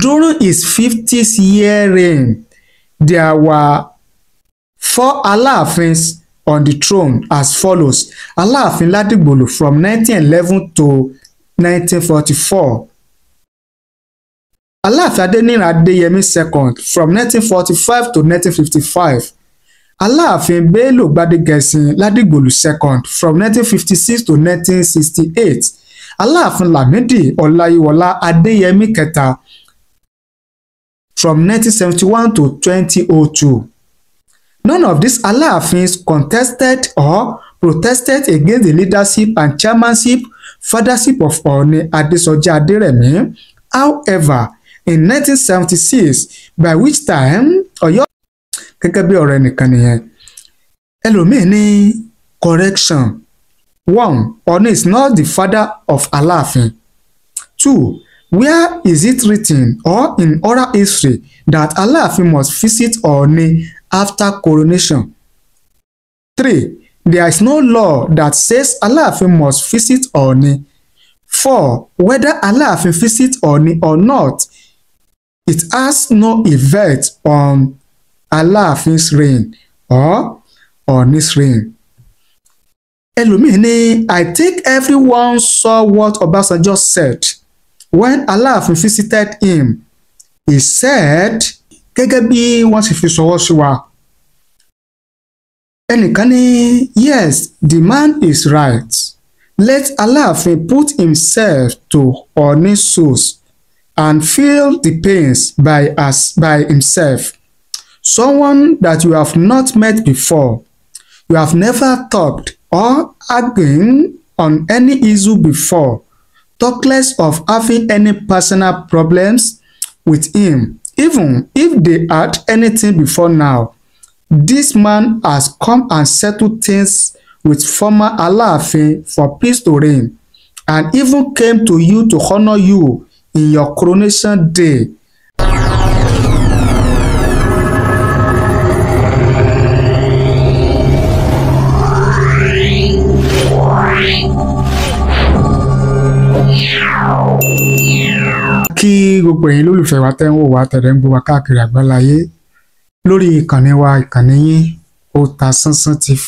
During his 50th year reign, there were 4 Aláàfins on the throne as follows. Aláàfin Ládìgbòlù from 1911 to 1944. Aláàfin Adéníran Adéyẹmí II from 1945 to 1955. Aláàfin Bello Gbádégẹṣin Ládìgbòlù II from 1956 to 1968. Aláàfin Lámídì Ọláyíwọlá Adéyẹmí III from 1971 to 2002. None of these Aláàfins contested or protested against the leadership and chairmanship fathership of Ọọ̀ni Adésọjí Adérẹ̀mí. However, in 1976, by which time Ọ̀yọ́ gẹ́gẹ́ bí ọ̀rọ̀ ẹnìkan nìyẹn. Ẹlòmíì ní correction. 1. Ọọ̀ni is not the father of Aláàfin. 2. Where is it written or in oral history that Aláàfin must visit Ọọ̀ni after coronation? 3. There is no law that says Aláàfin must visit Ọọ̀ni. 4. Whether Aláàfin visits Ọọ̀ni or not, it has no effect on Aláàfin's reign or Ọọ̀ni's reign. Ẹlòmíì ní, I think everyone saw what Ọbásanjọ́ said when Aláàfin visited him. He said, gẹ́gẹ́ bí wọ́n sì fi ṣọwọ́ sí wa. Ẹnìkan ní, yes, the man is right. Let Aláàfin put himself to Ọọ̀ni's shoes and feel the pains by himself. Someone that you have not met before. You have never talked or argued on any issue before. Talk less of having any personal problems with him. Even if they had anything before now, this man has come and settled things with former Aláàfin for peace to reign, and even came to you to honor you in your coronation day. Kí gbogbo ẹ̀yin lólùfẹ́ wa tẹ́ ń wò wá tẹ̀lé ń gbọ́ wa káàkiri àgbáláyé lórí ìkànnì wa ìkànnì yín Otasansan TV.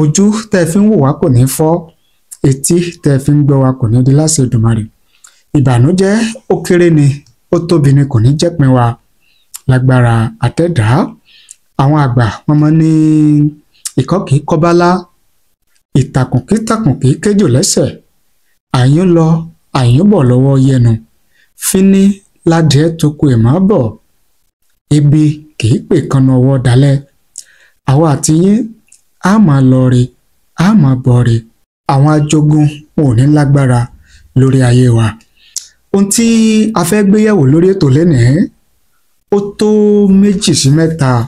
Ojú tẹ́ fi ń wò wá kò ní fọ́, etí tẹ́ fi ń gbọ́ wa kò ní di láṣẹ Èdùmàrè. Ìbànújẹ́ ó kéré ni, ó tóbi ni kò ní jẹ́pin wa lágbára àtẹ̀dá. Àwọn àgbà wọn mọ̀ ní ìkọ́ kìí kọ́bálá, ìtàkùn kìí kéjò lẹ́sẹ̀, àyún lọ àyún bọ̀ lọ́wọ́ yẹnu, fíní ládìẹ tó kù ẹ̀ máa bọ̀, ebi kìí pè kánú ọwọ́ dalẹ̀. Àwa àti yín á máa lọ re, á máa bọ̀ re, àwọn ajogun wọn ò ní lágbára lórí ayé wa. Ohun tí a fẹ́ gbéyẹ̀wò lórí ètò lénìí ó tó 2 sí 3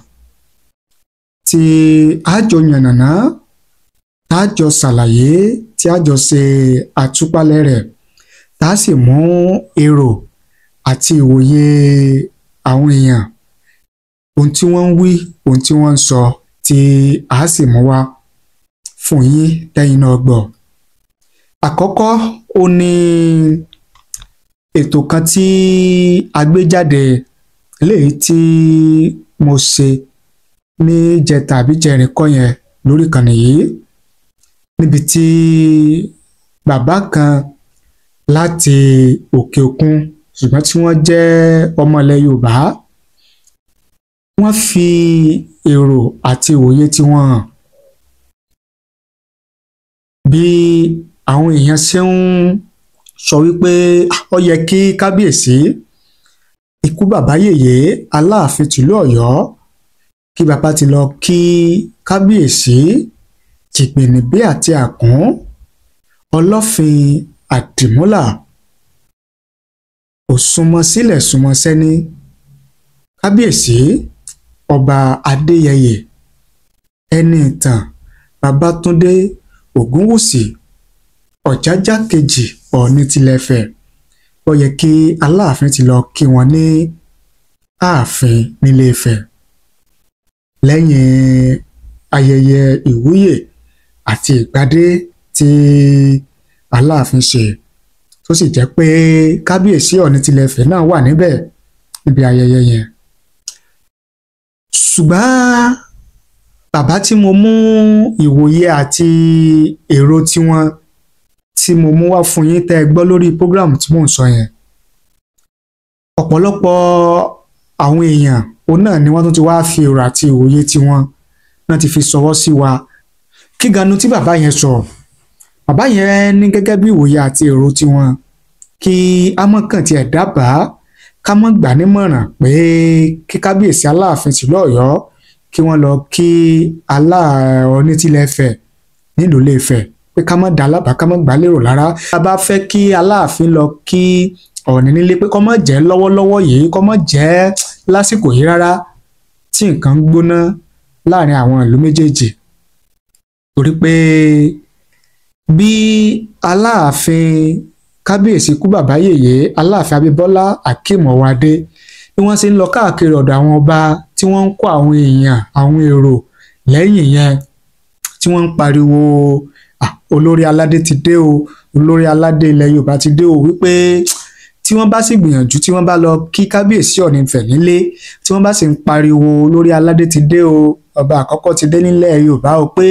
tí a jọ yànnàná, tá a jọ ṣàlàyé, tí a jọ ṣe àtúpalẹ̀ rẹ̀, tá a sì mú èrò àti ìwòye àwọn èèyàn, ohun tí wọ́n ń wí, ohun tí wọ́n ń sọ, tí a sì mú wá fún yín lẹ́yìn náà gbọ́. Àkọ́kọ́ ó ní ètò kan tí a gbé jáde léyìí tí mo ṣe ní jẹta àbí jẹrin kọ́ yẹn lórí ìkànnì yìí, níbi tí bàbá kan láti òkè òkun ṣùgbọ́n tí wọ́n jẹ́ ọmọ ilẹ̀ Yorùbá, wọ́n fi èrò àti ìwòye tí wọ́n hàn bí àwọn èèyàn ṣe ń sọ wípé ó yẹ kí kábíyèsí ikú bàbá yèyé Aláàfin tìlú Ọ̀yọ́, kí bàbá ti lọ kí kábíyèsí Jìgbìnìbí àti Àkún Ọlọ́fin Àdìmúlà, ò súnmọ́ sílẹ̀ súnmọ́ sẹ́ni. Kábíyèsí ọba Adéyẹyè ẹni ìtàn Babátúndé Ògúnwùsì Ọ̀jájá kejì Ọọ̀ni tilẹ̀ Ifẹ̀, ó yẹ kí Aláàfin ti lọ kí wọn ní ààfin nílé Ifẹ̀ lẹ́yìn ayẹyẹ ìwúyè àti ìgbádé tí Aláàfin ṣe. tó sì jẹ́ pé kábíyèsí Ọọ̀ni tilẹ̀ Ifẹ̀ náà wà níbẹ̀ níbi ayẹyẹ yẹn. ṣùgbọ́n bàbá tí mo mú ìwòye àti èrò tiwọn tí mo mú wá fún yín tẹ́ ẹ gbọ́ lórí program tí mò ń sọ yẹn, ọ̀pọ̀lọpọ̀ àwọn èèyàn òun náà ni wọ́n tún ti wá fi èrò àti ìwòye tiwọn náà ti fi ṣọwọ́ sí wa. kí ganu tí bàbá yẹn sọ, bàbá yẹn ní gẹ́gẹ́ bí ìwòye àti èrò tiwọn kí a mọ̀ kàn tiẹ̀ dábàá ká mọ̀ gbà nímọ̀ràn pé kí kábíyèsí Aláàfin tìlú Ọ̀yọ́ kí wọ́n lọ kí Ọọ̀ni tilẹ̀ Ifẹ̀ nílùú Ilé Ifẹ̀, pé ká mọ̀ dá lábàá ká mọ̀ gbà lérò lára. a bá fẹ́ kí Aláàfin lọ kí Ọọ̀ni nílé, pé kó má jẹ́ lọ́wọ́lọ́wọ́ yìí, kó má jẹ́ lásìkò yìí rárá tí nǹkan gbóná láàrin àwọn ìlú méjèèjì. torí pé bí Aláàfin kábíyèsí kú bàbá yèyé Aláàfin Abímbọ́lá Akeem Ọwọ́adé bí wọ́n ṣe ń lọ káàkiri ọ̀dọ̀ àwọn ọba tí wọ́n ń kó àwọn èèyàn àwọn èrò lẹ́yìn yẹn tí wọ́n ń pariwo olórí aládé ti dé o, olórí aládé ilẹ̀ Yorùbá ti dé o, wípé tí wọ́n bá sì gbìyànjú tí wọ́n bá lọ kí kábíyèsí Ọọ̀ni Ifẹ̀ nílé tí wọ́n bá sì ń pariwo olórí aládé ti dé o, ọba àkọ́kọ́ ti dé nílẹ̀ Yorùbá o, pé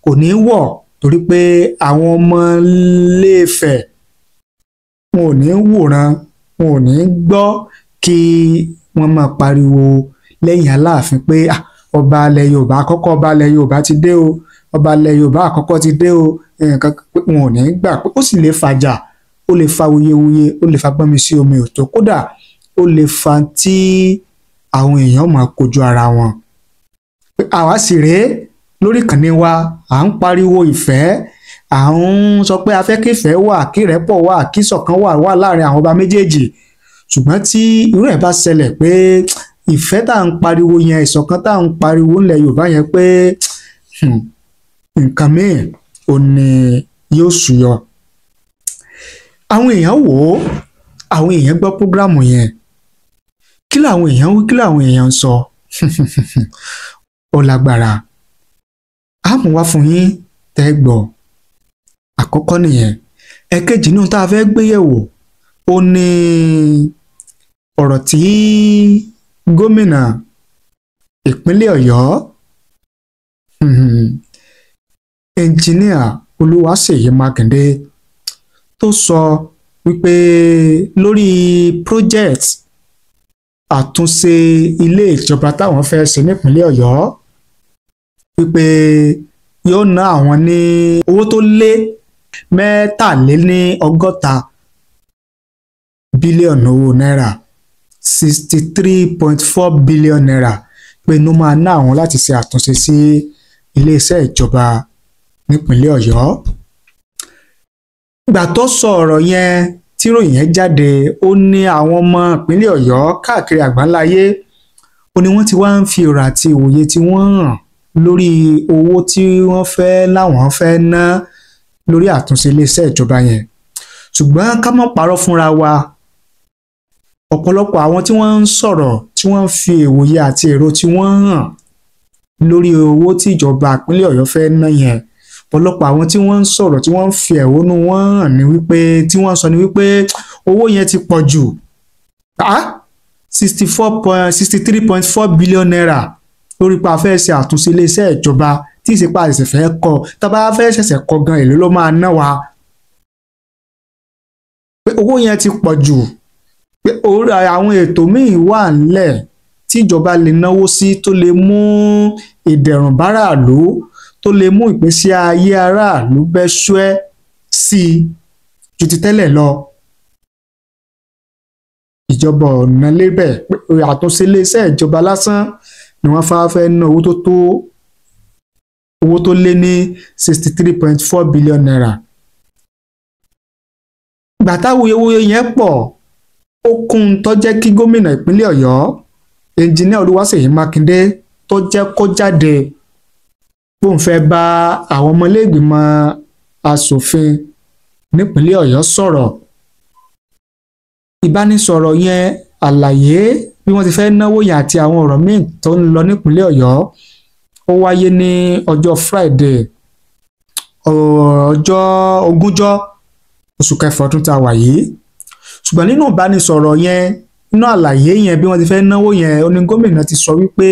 kò ní wọ̀, torí pé àwọn ọmọ Ilé Ifẹ̀ wọn ò ní wòran, wọn ò ní gbọ́ kí wọ́n máa pariwo lẹ́yìn Aláàfin pé ọba ilẹ̀ Yorùbá àkọ́kọ́, ọba ilẹ̀ Yorùbá ti dé o, ọba ilẹ̀ Yorùbá àkọ́kọ́ ti dé o, nǹkan pé wọn ò ní gbà, pé ó sì lè fàjà, ó lè fa wuyewuye, ó lè fa gbọ́nmi sí omi òtó, kódà ó lè fa tí àwọn èèyàn máa kojú ara wọn. pé àwa sì rèé lórí ìkànnì wa à ń pariwo ìfẹ́, à ń sọ pé a fẹ́ kí ìfẹ́ wà, kí ìrẹ́pọ̀ wà, kí ìṣọ̀kan wà láàrin àwọn ọba méjèèjì. ṣùgbọ́n tí irú ẹ̀ bá ṣẹlẹ̀ pé ìfẹ́ tá à ń pariwo yẹn, ìṣọ̀kan tá à ń pariwo ńlẹ̀ Yorùbá yẹn, pé nǹkan míì ò ní yóò ṣúyọ. àwọn èèyàn wò ó, àwọn èèyàn gbọ́ prógrámù yẹn, kí làwọn èèyàn wí, kí làwọn èèyàn ń sọ. ó lágbára. a mú wá fún yín tẹ́ gbọ́. àkọ́kọ́ nìyẹn. ẹ̀kejì náà tá a fẹ́ gbé yẹ̀wò ó ní ọ̀rọ̀ tí gómìnà ìpínlẹ̀ Ọ̀yọ́ ẹnjìníà Olúwaṣèyí Mákindé tó sọ wípé lórí project àtúnṣe ilé ìjọba táwọn fẹ́ ṣe nípínlẹ̀ Ọ̀yọ́, wípé yóò ná àwọn ní owó tó lé 63 bílíọ̀nù owó náírà, 63.4 bílíọ̀nù náírà, pé inú máa ná àwọn láti ṣe àtúnṣe sí iléeṣẹ́ ìjọba nípínlẹ̀ Ọ̀yọ́. ìgbà tó sọ ọ̀rọ̀ yẹn tí ìròyìn yẹn jáde, ó ní àwọn ọmọ ìpínlẹ̀ Ọ̀yọ́ káàkiri àgbáńláyé ó ní wọ́n ti wá ń fi ọ̀rọ̀ àti òye tí wọ́n hàn lórí owó tí wọ́n fẹ́ láwọn fẹ́ ná lórí àtúnṣe iléeṣẹ́ ìjọba yẹn. ṣùgbọ́n ká má parọ́ fúnra wa, ọ̀pọ̀lọpọ̀ àwọn tí wọ́n ń sọ̀rọ̀ tí wọ́n ń fi ìwòye àti èrò tí wọ́n hàn lórí owó tí ìjọba ìpínlẹ̀ Ọ̀yọ́ fẹ́ ná yẹn, ọ̀pọ̀lọpọ̀ àwọn tí wọ́n ń sọ̀rọ̀ tí wọ́n ń fi ẹ̀hónú wọn hàn ní wípé tí wọ́n sọ ní wípé owó yẹn ti pọ̀ jù, 63.4 bílíọ̀nù náírà lórí pa fẹ́ ṣe àtúnṣe iléeṣẹ́ ìjọba tí ìṣèpá àṣẹṣẹ fẹ́ kọ́, tá bá fẹ́ ṣẹ̀ṣẹ̀ kọ́ gan èlò ló máa ná wa, pé owó yẹn ti pọ̀ jù, pé àwọn ètò míì wà ńlẹ̀ tí ìjọba lè náwó sí tó lè mú ìdẹ̀rùn báráàlú, tó lè mú ìgbésí ayé aráàlú bẹ́ṣúẹ́ sí ju ti tẹ́lẹ̀ lọ. ìjọba ọ̀nà lébẹ̀ pé àtúnṣe iléeṣẹ́ ìjọba lásán ni wọ́n fẹ́ ná owó tó lé ní 63.4 bílíọ̀nù náírà. gbàtàwuyewuye yẹn pọ̀, ó kún tó jẹ́ kí gómìnà ìpínlẹ̀ Ọ̀yọ́ ẹnjìníà Olúwaṣèyí Mákindé tó jẹ́ kó jáde bóun fẹ́ bá àwọn ọmọlẹ́gbìmọ̀ asòfin nípínlẹ̀ Ọ̀yọ́ sọ̀rọ̀. ìbánisọ̀rọ̀ yẹn, àlàyé bí wọ́n ti fẹ́ náwó yẹn àti àwọn ọ̀rọ̀ míì tó ń lọ nípínlẹ̀ Ọ̀yọ́, ó wáyé ní ọjọ́ Friday, ọjọ́ 20 oṣù kẹfà ọdún tá a wà yìí. Ṣùgbọ́n nínú ìbánisọ̀rọ̀ yẹn, nínú àlàyé yẹn bí wọ́n ti fẹ́ náwó yẹn, ó ní gómìnà ti sọ wípé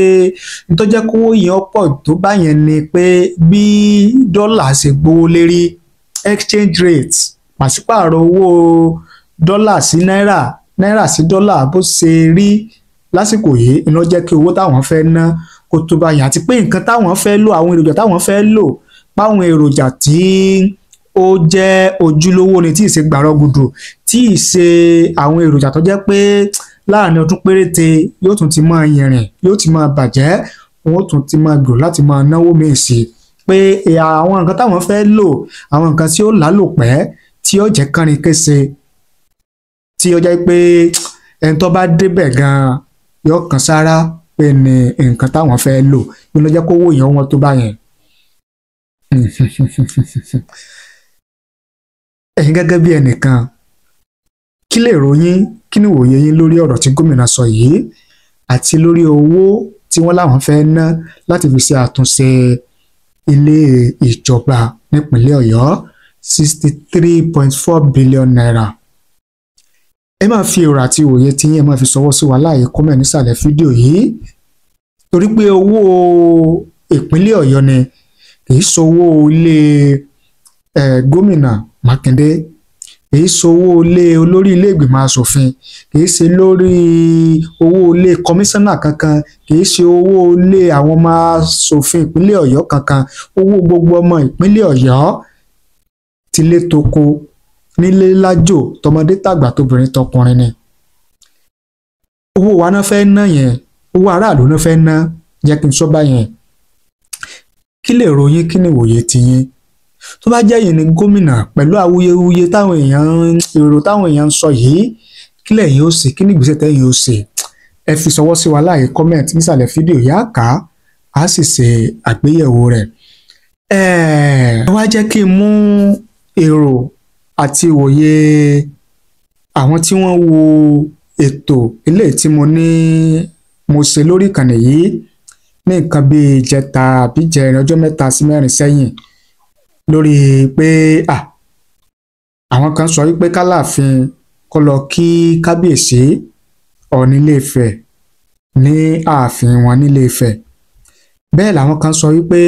tó jẹ́ kówó yẹn pọ̀ tó bá yẹn ni pé bí dọ́là ṣe gbówó lérí, exchange rate pàṣípààrọ̀ owó dọ́là sí náírà, náírà sí dọ́là bó ṣe rí lásìkò yìí iná jẹ́ kí owó táwọn fẹ́ ná kó tó bá yẹn, àti pé nǹkan táwọn fẹ́ lò, àwọn èròjà táwọn fẹ́ lò páwọn èròjà tí ó jẹ́ ojúlówó ni, tí ì ṣe gbàrọ̀gùdù, tí ì ṣe àwọn èròjà tó jẹ́ pé láàrin ọdún péréte yóò tún ti máa yìnrìn, yóò ti máa bàjẹ́, wọ́n tún ti máa gbèrò láti máa náwó míì sí, pé àwọn nǹkan táwọn fẹ́ lò, àwọn nǹkan tí ó lálòpẹ́, tí ó jẹ́ kánrin kése, tí ó jẹ́ pé ẹni tó bá débẹ̀ gan-an yóò kàn sára pé ní nǹkan táwọn fẹ́ lò, bí ló jẹ́ kó owó yẹn wọ́n tó bá yẹn. Ẹ̀yin gẹ́gẹ́ bí ẹnìkan, kí lè ròyìn, kí ni ìwòye yín lórí ọ̀rọ̀ tí gómìnà sọ yìí àti lórí owó tí wọ́n láwọn fẹ́ ná láti fi ṣe àtúnṣe ilé ìjọba nípínlẹ̀ Ọ̀yọ́ 63.4 billion naira. Ẹ máa fi èrò àti ìwòye tí yín ẹ máa fi ṣọwọ́ sí wa láàyè kọ́mẹ̀ nísàlẹ̀ fídíò yìí, torí pé owó ìpínlẹ̀ Ọ̀yọ́ ni, kì í ṣowó ilé gómìnà Mákindé, kì í ṣowó ilé olórí ilé ìgbìmọ̀ asòfin, kì í ṣe lórí owó ilé kọmíṣánná kankan, kì í ṣe owó ilé àwọn ọmọ asòfin ìpínlẹ̀ Ọ̀yọ́ kankan, owó gbogbo ọmọ ìpínlẹ̀ Ọ̀yọ́ tilé toko, nílé lájò, tọmọdé tàgbà tóbìnrin tọkùnrin ni. Owó wa náà fẹ́ ná yẹn, owó aráàlú náà fẹ́ ná, jẹ́ kí n sọ báyẹn. Kí lè ròyìn, kí ni ìwòye tiyín? Tó bá jẹ́ yìí ni gómìnà, pẹ̀lú awuyewuye táwọn èèyàn, èrò táwọn èèyàn ń sọ yìí, kí lẹ̀yin ó ṣe, kí ni ìgbésẹ̀ tẹ́yin ó ṣe? Ẹ fi ṣọwọ́ sí wa láàyè kọ́mẹ̀ntì nísàlẹ̀ fídíò yá ká, a sì ṣe àgbéyẹ̀wò rẹ̀. Ẹ wá jẹ́ kí n mú èrò àti ìwòye àwọn tí wọ́n wo ètò eléyìí tí mo ṣe lórí ìkànnì yìí ní nǹkan bíi ìjẹta àbí ìjẹrin, ọjọ́ 3 sí 4 sẹ́yìn, lórí pé àwọn kan sọ wípé k'Aláàfin kó lọ kí kábíyèsí Ọọ̀ni Ilé Ifẹ̀ ní ààfin wọn nílé Ifẹ̀. Bẹ́ẹ̀ làwọn kan sọ wípé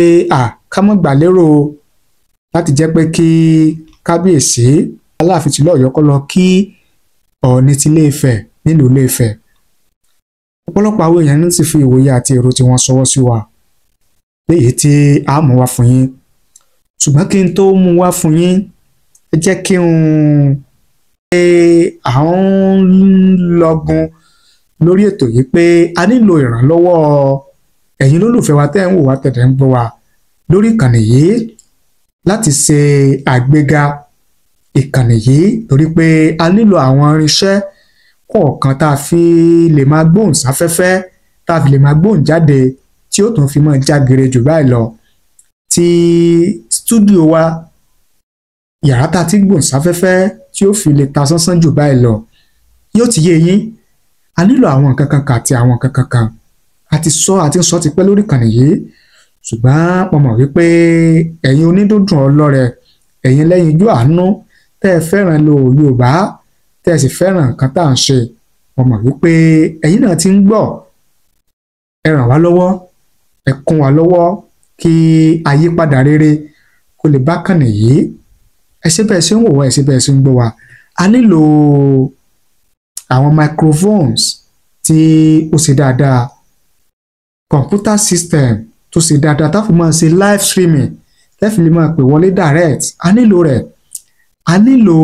ká mọ́ gbà lérò láti jẹ́ pé kí kábíyèsí Aláàfin tìlú Ọ̀yọ́ kó lọ kí Ọọ̀ni ti Ilé Ifẹ̀ nílùú Ilé Ifẹ̀. Ọ̀pọ̀lọpọ̀ àwọn èèyàn ní ti fi ìwòye àti èrò tí wọ́n ṣọwọ́ sí wa, léyìí tí a mú wá fún yín. Ṣùgbọ́n kí n tó mú wá fún yín, ẹ jẹ́ kí n pé àwọn lọ́gun lórí ètò yìí pé a nílò ìrànlọ́wọ́ ẹ̀yin lólùfẹ́ wa tẹ́ ń wò wá tẹ̀lé ń gbọ́ wa lórí ìkànnì yìí láti ṣe àgbéga ìkànnì yìí, torí pé a nílò àwọn irinṣẹ́ kọ̀ọ̀kan tá a fi lè máa gbóhùn sáfẹ́fẹ́, tá a fi lè máa gbóhùn jáde tí ó tún fi máa jágere jù báyìí lọ. Tí stúdíò wa, yàrá tá a ti gbóhùn sáfẹ́fẹ́ tí ó fi lè ta sánsán jù báyìí lọ, yóò ti yé yín. A nílò àwọn nǹkan kankan àti àwọn nǹkan kankan, àti sọ ti pẹ́ lórí ìkànnì yìí. Ṣùgbọ́n mo mọ̀ wípé ẹ̀yin onídùndùn ọlọ́rẹ, ẹ̀yin lẹ́yinjú àánú, tẹ́ ẹ fẹ́ràn lo Yorùbá, tẹ́ ẹ sì fẹ́ràn nǹkan tá à ń ṣe, mo mọ̀ wípé ẹ̀yin náà ti ń gbọ́. Ẹ ràn wá lọ́wọ́, ẹ kún wa lọ́wọ́ kí àyípadà rere kó lè bá kànnì yìí. Ẹ ṣé bẹ́ẹ̀ ṣe ń wò wá, ẹ ṣé bẹ́ẹ̀ ṣe ń gbọ́ wa. A nílò àwọn microphones tí ó ṣe dáadáa, computer system tó ṣe dáadáa, tá fi máa ṣe live streaming, tẹ́ fi lè máa pè wọlé direct. A nílò rẹ̀. A nílò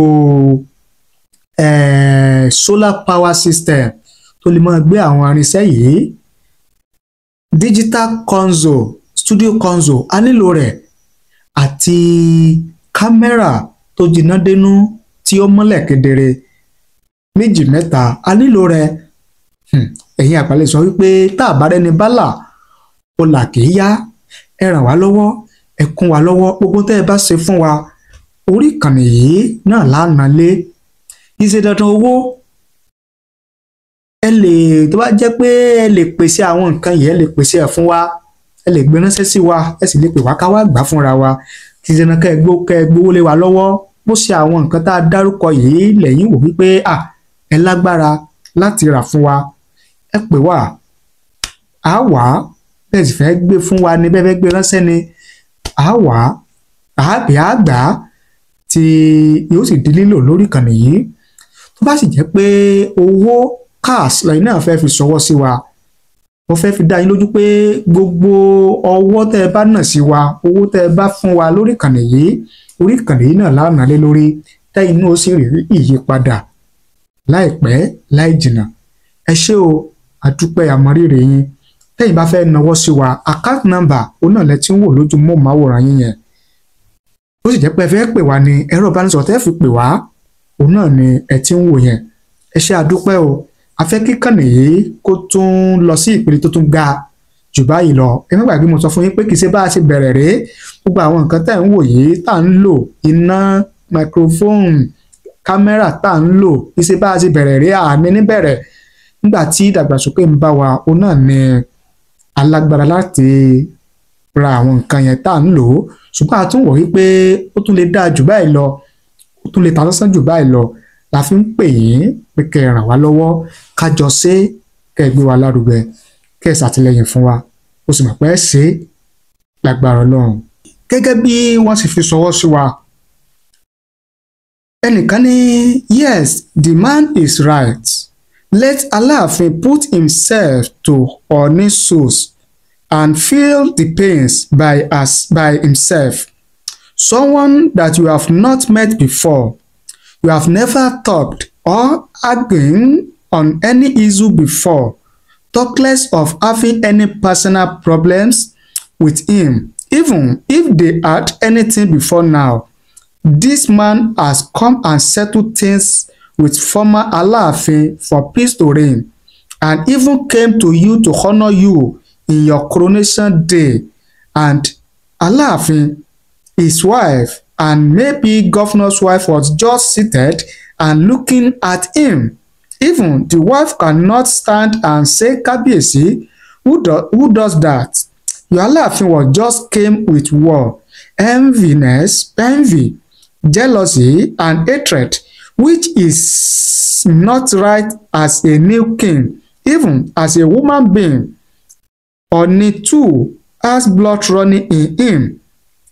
solar power system tó lè máa gbé àwọn irinṣẹ́ yìí. Digital console, studio console, a nílò rẹ̀. Àti kámẹ́rà tó jiná dénú tí ó mọ́lẹ̀ kedere 2 mẹ́ta, a nílò rẹ̀. Ẹ̀yin àgbàlẹ̀ sọ wípé tá a bá rẹ́ni bálà ó là kì í yá. Ẹ ràn wá lọ́wọ́, ẹ kún wa lọ́wọ́. Gbogbo tẹ́ ẹ bá ṣe fún wa, orí ìkànnì yìí náà lánàá lé. Ìṣe dandan owó, ẹ lè, tó bá jẹ́ pé ẹ lè pèsè àwọn nǹkan yìí, ẹ lè pèsè ẹ̀ fún wa, ẹ lè gbé ránṣẹ́ sí wa, ẹ sì lè pè wá ká wá gbà fúnra wa. Ìṣe dandan kẹ́ ẹ gbówó lé wa lọ́wọ́ bó ṣe àwọn nǹkan tá a dárúkọ yìí lẹ́yìn wò wípé ẹ lágbára láti rà fún wa, ẹ pè wá, á wà á, bẹ́ẹ̀ sì fẹ́ gbé fún wa ní bẹ́ẹ̀ fẹ́ gbé ránṣẹ́ ni, á wà á, àbí á gbà á tí yóò sì di lílò lórí ìkànnì yìí. Tó bá sì jẹ́ pé owó cash lẹ́yìn náà fẹ́ fi ṣọwọ́ sí wa, mo fẹ́ fi dá yín lójú pé gbogbo ọwọ́ tẹ́ ẹ bá nà sí wa, owó tẹ́ ẹ bá fún wa lórí ìkànnì yìí, orí ìkànnì yìí náà lánàá lé lórí, tẹ́yìn náà ó sì rí ìyípadà láìpẹ́ láì jìnnà. Ẹ ṣé o, àdúpẹ́ àmọrírì yín. Tẹ́yìn bá fẹ́ nawọ́ sí wa, account number òun náà lẹ ti ń wò lójú móhùnmáwòrán yín yẹn. Ó sì jẹ́ pé ẹ fẹ́ pè wá ní ẹ̀rọ ìbánisọ̀rọ̀ tẹ́ fi pè wá, òun náà ni ẹ ti ń wò yẹn. Ẹ ṣé àdúpẹ́ o. A fẹ́ kí ìkànnì yìí kó tún lọ sí ìpele tó tún ga jù báyìí lọ. Ẹ má gbàgbé mo sọ fún yín pé kì í ṣe bá a ṣe bẹ̀rẹ̀ rèé. Gbogbo àwọn nǹkan tẹ́ ń wò yìí tá à ń lò, iná, microphone, kámẹ́rà tá à ń lò, kì í ṣe bá a ṣe bẹ̀rẹ̀ rèé, àní níbẹ̀rẹ̀. Nígbà tí ìdàgbàsókè ń bá wa, òun náà ni alágbára láti ra àwọn nǹkan yẹn tá à ń lò. Ṣùgbọ́n a tún wò wípé ó tún lè dáa jù báyìí lọ, ó tún lè ta sánsán jù báyìí lọ. La fi ń pè yín pé kẹ́ ẹ ràn wá lọ́wọ́, ká jọ ṣe, kẹ́ ẹ gbé wa lárugẹ, kẹ́ ẹ ṣàtìlẹ́yìn fún wa, ó sì mọ̀ pé ẹ ṣe lágbára Ọlọ́run. Gẹ́gẹ́ bí wọ́n sì fi ṣọwọ́ sí wa, ẹnìkan ní yes, the man is right. Let Aláàfin put himself to Ọọ̀ni's shoes and feel the pains by himself. Someone that you have not met before. You have never talked or argued on any issue before, talk less of having any personal problems with him. Even if they had anything before now, this man has come and settled things with former Aláàfin for peace to reign, and even came to you to honor you in your coronation day. And Aláàfin, his wife, and maybe governor's wife was just seated and looking at him. Even the wife cannot stand and say, Kábíyèsí, who does that? Your Aláàfin was just came with war, envy, jealousy, and hatred, which is not right as a new king, even as a woman being. Ọọ̀ni too has blood running in him.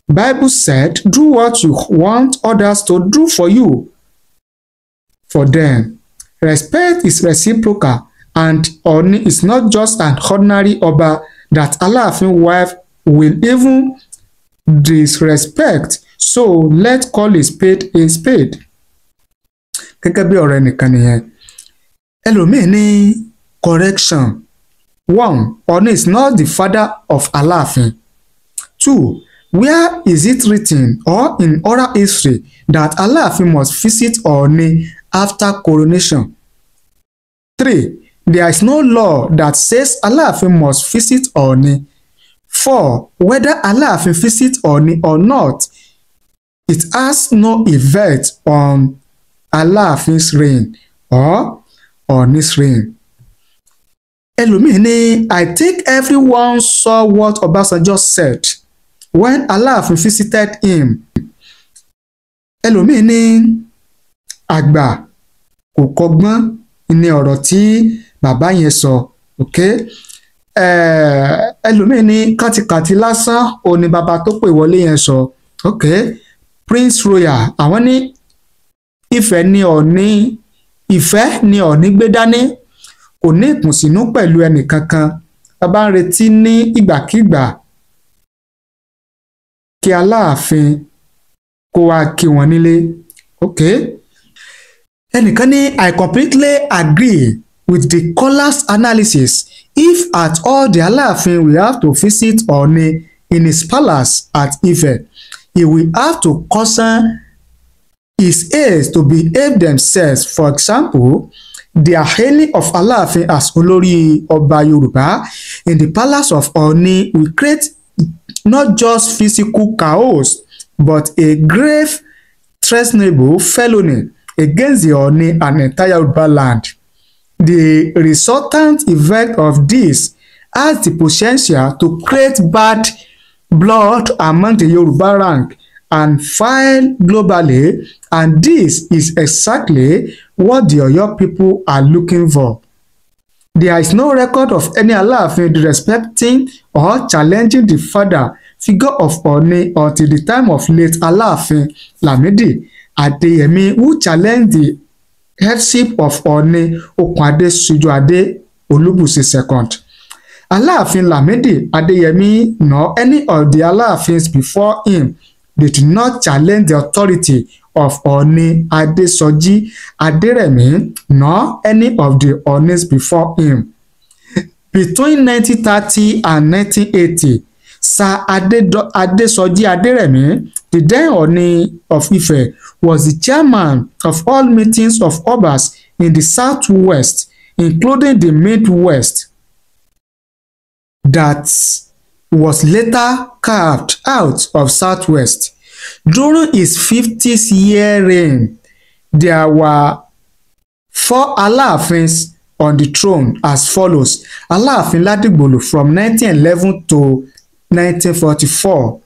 Bible said, do what you want others to do for you, for them. Respect is reciprocal, and Ọọ̀ni is not just an ordinary Ọba that Aláàfin wife will even disrespect. So let's call a spade a spade. Gẹ́gẹ́ bí ọ̀rọ̀ ẹnìkan nìyẹn. Ẹlòmíì ní correction. 1. Ọọ̀ni is not the father of Aláàfin. 2. Where is it written or in oral history that Aláàfin must visit Ọọ̀ni after coronation? 3. There is no law that says Aláàfin must visit Ọọ̀ni. 4. Whether Aláàfin visit Ọọ̀ni or not, it has no effect on Aláàfin's reign or Ọọ̀ni's reign. Ẹlòmíì ní, I think everyone saw what Ọbásanjọ́ said when Aláàfin visited him. Ẹlòmíì ní, àgbà kò kọ́gbọ́n ní ọ̀rọ̀ tí bàbá yẹn sọ. Ẹlòmíì ní, kàtìkàtì lásán òun ni bàbá tó pè wọlé yẹn sọ. Prince Royal, àwọn ní ìfẹ́ ni Ọọ̀ni gbé dání, kò ní ìkùnsínú pẹ̀lú ẹnìkankan. Bàbá ń retí ní ìgbàkígbà kí Aláàfin kó wá kí wọn nílé. Ẹnìkan ní, I completely agree with the caller's analysis. If at all the Aláàfin will have to visit Ọọ̀ni in his palace at Ife, he will have to caution his aides to behave themselves. For example, their hailing of Aláàfin as Olórí Ọba Yorùbá in the palace of Ọọ̀ni will create not just physical chaos, but a grave treasonable felony against the Ọọ̀ni and entire Yorùbá land. The resultant effect of this has the potential to create bad blood among the Yorùbá rank and filed globally, and this is exactly what the Oyo people are looking for. There is no record of any Aláàfin disrespecting or challenging the father figure of Ọọ̀ni until the time of late Aláàfin Lamidi Adeyemi, who challenged the headship of Ọọ̀ni Okunade Sujoade Olubusi II. Aláàfin Lamidi Adeyemi nor any of the Aláàfins before him did not challenge the authority of Ọọ̀ni Adesoji Aderemi nor any of the Ọọ̀nis before him. Between 1930 and 1980, Sir Adesoji Aderemi, the then Ọọ̀ni of Ife, was the chairman of all meetings of Obas in the Southwest, including the Midwest, that was later carved out of Southwest. During his 50th-year reign, there were 4 Aláàfins on the throne as follows: Aláàfin Ladigbolu from 1911 to 1944.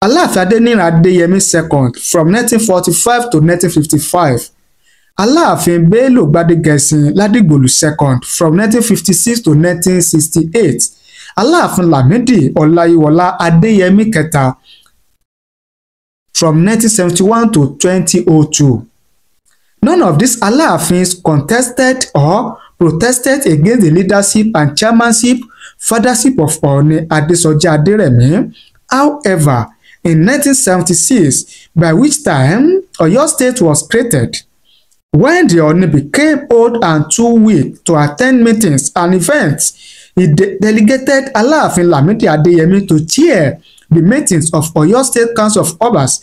Aláàfin Adeniran Adeyemi II from 1945 to 1955. Aláàfin Bello Gbadegesin Ladigbolu II from 1956 to 1968. Aláàfin Lamidi Ọláyíwọlá Adéyẹmí III from 1971 to 2002. None of these Aláàfins contested or protested against the leadership and chairmanship, fathership of Ọọ̀ni Adesoji Aderemi. However, in 1976, by which time Oyo State was created, when the Ọọ̀ni became old and too weak to attend meetings and events, he delegated Aláàfin Lamidi Adeyemi to chair the meetings of Oyo State Council of Obas.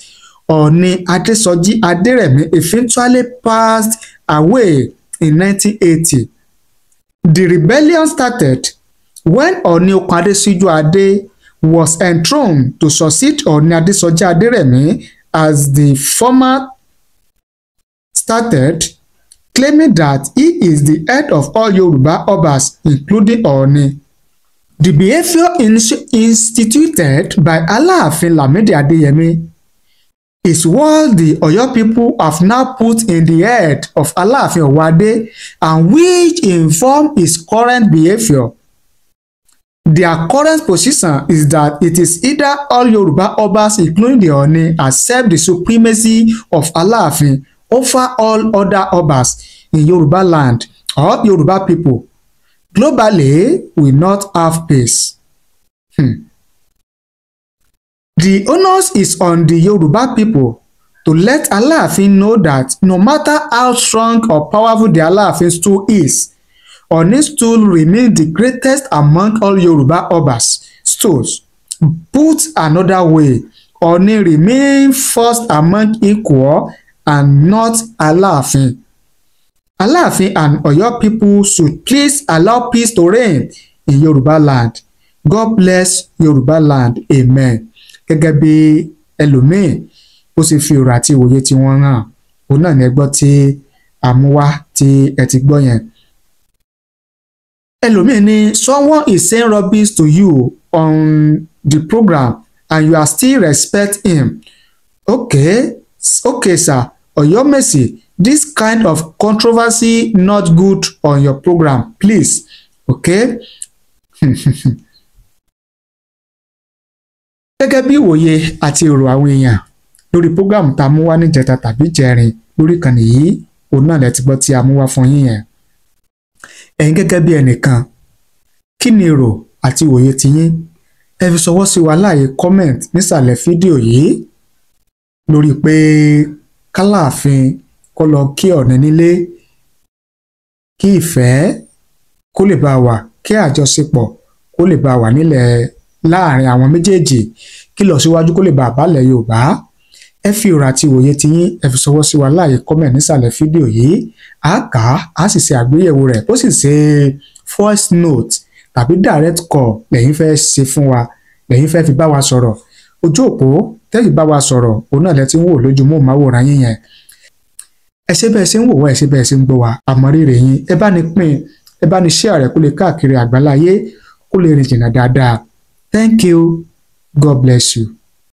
Ọọ̀ni Adesoji Aderemi eventually passed away in 1980. The rebellion started when Ọọ̀ni Okunade Sujoade was enthroned to succeed Ọọ̀ni Adesoji Aderemi, as the former started claiming that he is the head of all Yoruba Obas, including Ọọ̀ni. The behavior instituted by Aláàfin Lamidi Adeyemi is what the Oyo people have now put in the head of Aláàfin Owode, and which inform his current behavior. Their current position is that it is either all Yoruba Obas, including the Ọọ̀ni, accept the supremacy of Aláàfin over all other Obas in Yoruba land, or Yoruba people globally will not have peace. The onus is on the Yoruba people to let Aláàfin know that no matter how strong or powerful the Aláàfin stool is, Ọọ̀ni stool remains the greatest among all Yoruba Obas stools. Put another way, Ọọ̀ni remains first among equal and not Aláàfin. Aláàfin and Oyo people should please allow peace to reign in Yoruba land. God bless Yoruba land. Amen. Gẹ́gẹ́ bí ẹlòmíì ó sì fi ọ̀rọ̀ àti òye tí wọ́n hàn, òun náà ní ẹ gbọ́ tí àmúwá tí ẹ ti gbọ́ yẹn. Ẹlòmíì ní someone is saying rubbish to you on the program and you are still respect him. Okay sir, Oyomesi, this kind of controversy not good on your program, please. Okay. Gẹ́gẹ́ bí ìwòye àti èrò àwọn èèyàn lórí program tá a mú wá níjẹta tàbí jẹrin lórí ìkànnì yìí, òun náà lẹ ti gbọ́ tí a mú wá fún yín yẹn. Ẹ̀yin gẹ́gẹ́ bí ẹnìkan, kí ni èrò àti ìwòye tiyín? Ẹ fi ṣọwọ́ sí wa láàyè comment nísàlẹ̀ fídíò yìí lórí pé k'Aláàfin kó lọ kí Ọọ̀ni nílé, kí ìfẹ́ kó lè bá wà, kí àjọṣepọ̀ kó lè bá wà nílẹ̀ láàrin àwọn méjèèjì, kí lọ síwájú kó lè bá àbálẹ̀ Yorùbá. Ẹ fi ọ̀rọ̀ àti ìwòye tiyín ẹ fi ṣọwọ́ sí wa láàyè comment nísàlẹ̀ fídíò yìí. A kà á sì ṣe àgbéyẹ̀wò rẹ̀, ó sì ṣe voice note tàbí direct call lẹ́yìn fẹ́ ṣe fún wa, lẹ́yìn fẹ́ fi bá wa sọ̀rọ̀. Ojú òpó tẹ́yìn bá wa sọ̀rọ̀ òun náà lẹ ti ń wò lójú móhùnmáwòrán yín yẹn. Ẹ ṣé bẹ́ẹ̀ ṣe ń wò wá, ẹ ṣé bẹ́ẹ̀ ṣe ń gbọ́ wa, àmọ̀rírì yín. Ẹ bá ní pín, ẹ bá ní share rẹ̀ kó lè káàkiri àgbáláyé, kó lè rìn jìnnà dáadáa. Thank you. God bless you.